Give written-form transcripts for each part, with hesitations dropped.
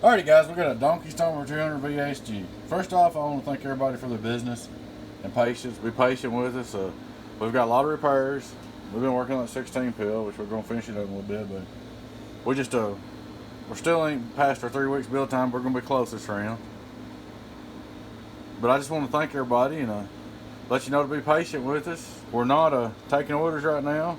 Alrighty guys, we got a Donkey Stomper 200V-HG. First off, I want to thank everybody for their business and patience. Be patient with us. We've got a lot of repairs. We've been working on that 16-pill, which we're going to finish it up in a little bit, but we're still ain't past our 3 weeks build time. We're going to be close this round. But I just want to thank everybody and let you know to be patient with us. We're not taking orders right now.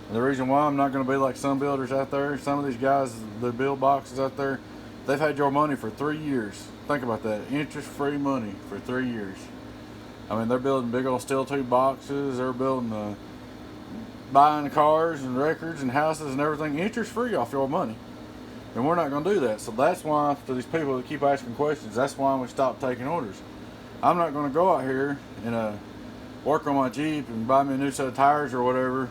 And the reason why, I'm not going to be like some builders out there. Some of these guys that build boxes out there, they've had your money for 3 years. Think about that. Interest-free money for 3 years. I mean, they're building big old steel tube boxes. They're building, buying cars and records and houses and everything interest-free off your money. And we're not going to do that. So that's why, to these people that keep asking questions, that's why we stopped taking orders. I'm not going to go out here and work on my Jeep and buy me a new set of tires or whatever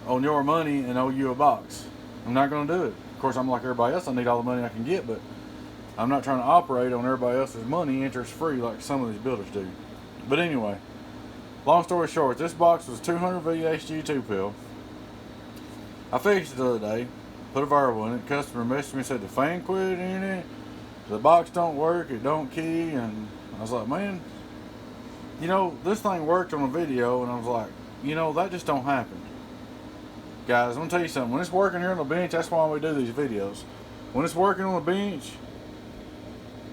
on your money and owe you a box. I'm not going to do it. Of course, I'm like everybody else. I need all the money I can get, but I'm not trying to operate on everybody else's money interest-free like some of these builders do. But anyway, long story short, this box was 200V-HG-2Pill. I fixed it the other day, put a variable in it. Customer messaged me and said the fan quit in it, the box don't work, it don't key, and I was like, man, you know, this thing worked on a video, and I was like, you know, that just don't happen. Guys, I'm gonna tell you something. When it's working here on the bench, that's why we do these videos. When it's working on the bench,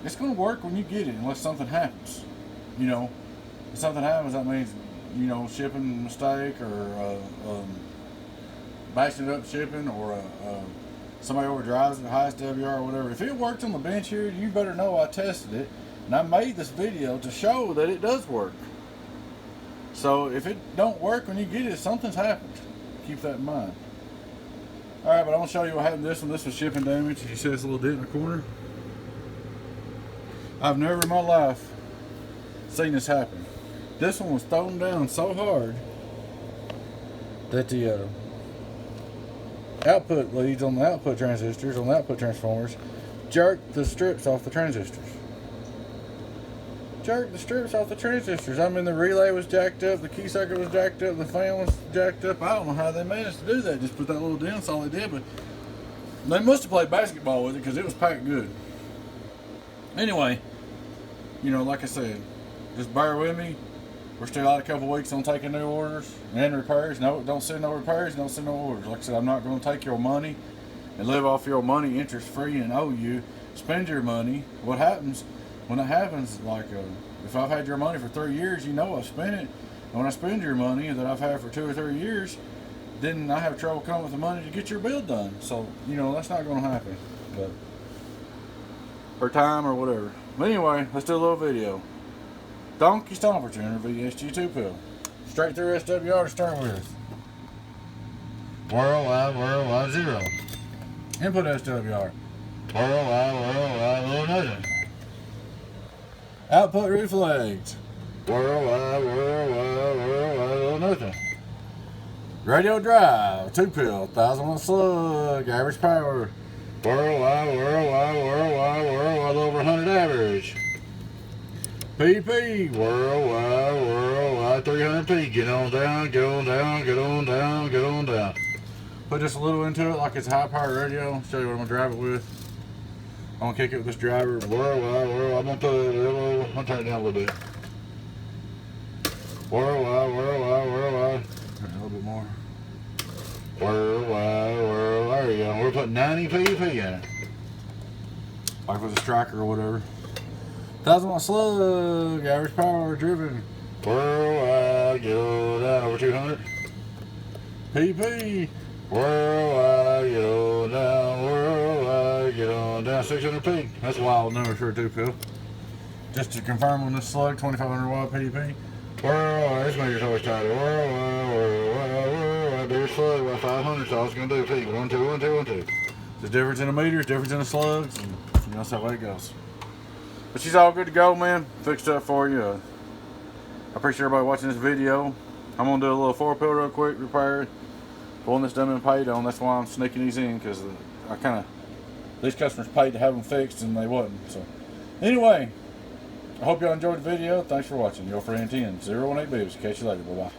it's gonna work when you get it, unless something happens. You know, if something happens, that means, you know, shipping mistake or bashing it up shipping, or somebody overdrives it at highest WR or whatever. If it worked on the bench here, you better know I tested it, and I made this video to show that it does work. So if it don't work when you get it, something's happened. Keep that in mind. Alright, but I'm going to show you what happened to this one. This was shipping damage. You see this little dent in the corner? I've never in my life seen this happen. This one was thrown down so hard that the output leads on the output transistors, on the output transformers, jerked the strips off the transistors. Jerked the strips off the transistors. I mean, the relay was jacked up, the key circuit was jacked up, the fan was jacked up. I don't know how they managed to do that. Just put that little dent, that's all they did. But they must have played basketball with it, because it was packed good. Anyway, you know, like I said, just bear with me. We're still out a couple weeks on taking new orders and repairs. No, don't send no repairs, don't send no orders. Like I said, I'm not going to take your money and live off your money interest-free and owe you. Spend your money. What happens when it happens, like if I've had your money for 3 years, you know I've spent it. And when I spend your money that I've had for 2 or 3 years, then I have trouble coming with the money to get your bill done. So, you know, that's not going to happen. But, or time or whatever. But anyway, let's do a little video. Donkey Stomper 200V-HG-2Pill. Straight through SWR to start with. Worldwide 0. Input SWR. Worldwide little nothing. Output reflex. Worldwide little nothing. Radio drive. 2-pill. 1000-watt slug. Average power. Worldwide over 100 average. PP, worldwide 300p. Get on down. Put just a little into it like it's a high power radio. Show you what I'm gonna drive it with. I'm gonna kick it with this driver. Worldwide. I'm gonna put it a little. I'm gonna turn it down a little bit. Worldwide. A little bit more. Worldwide. There you go. We're putting 90 PP in it. Like with a striker or whatever. 1000-watt slug, average power driven. Worldwide, go down over 200. PP, worldwide, go down 600p. That's a wild number for a 2-pill. Just to confirm on this slug, 2500-watt PP. Worldwide, this meter's always tighter. Worldwide, bigger slug, about 500, so all it's going to do is 1, 2, 1, 2, 1, 2. There's difference in the meters, difference in the slugs, and you know, that's that way it goes. But she's all good to go, man. Fixed up for you. I appreciate everybody watching this video. I'm going to do a little 4-pill real quick, repair it. One that's done been paid on. That's why I'm sneaking these in, because these customers paid to have them fixed and they wasn't. So, anyway, I hope y'all enjoyed the video. Thanks for watching. Your friend 10 018 Bibs. Catch you later. Bye-bye.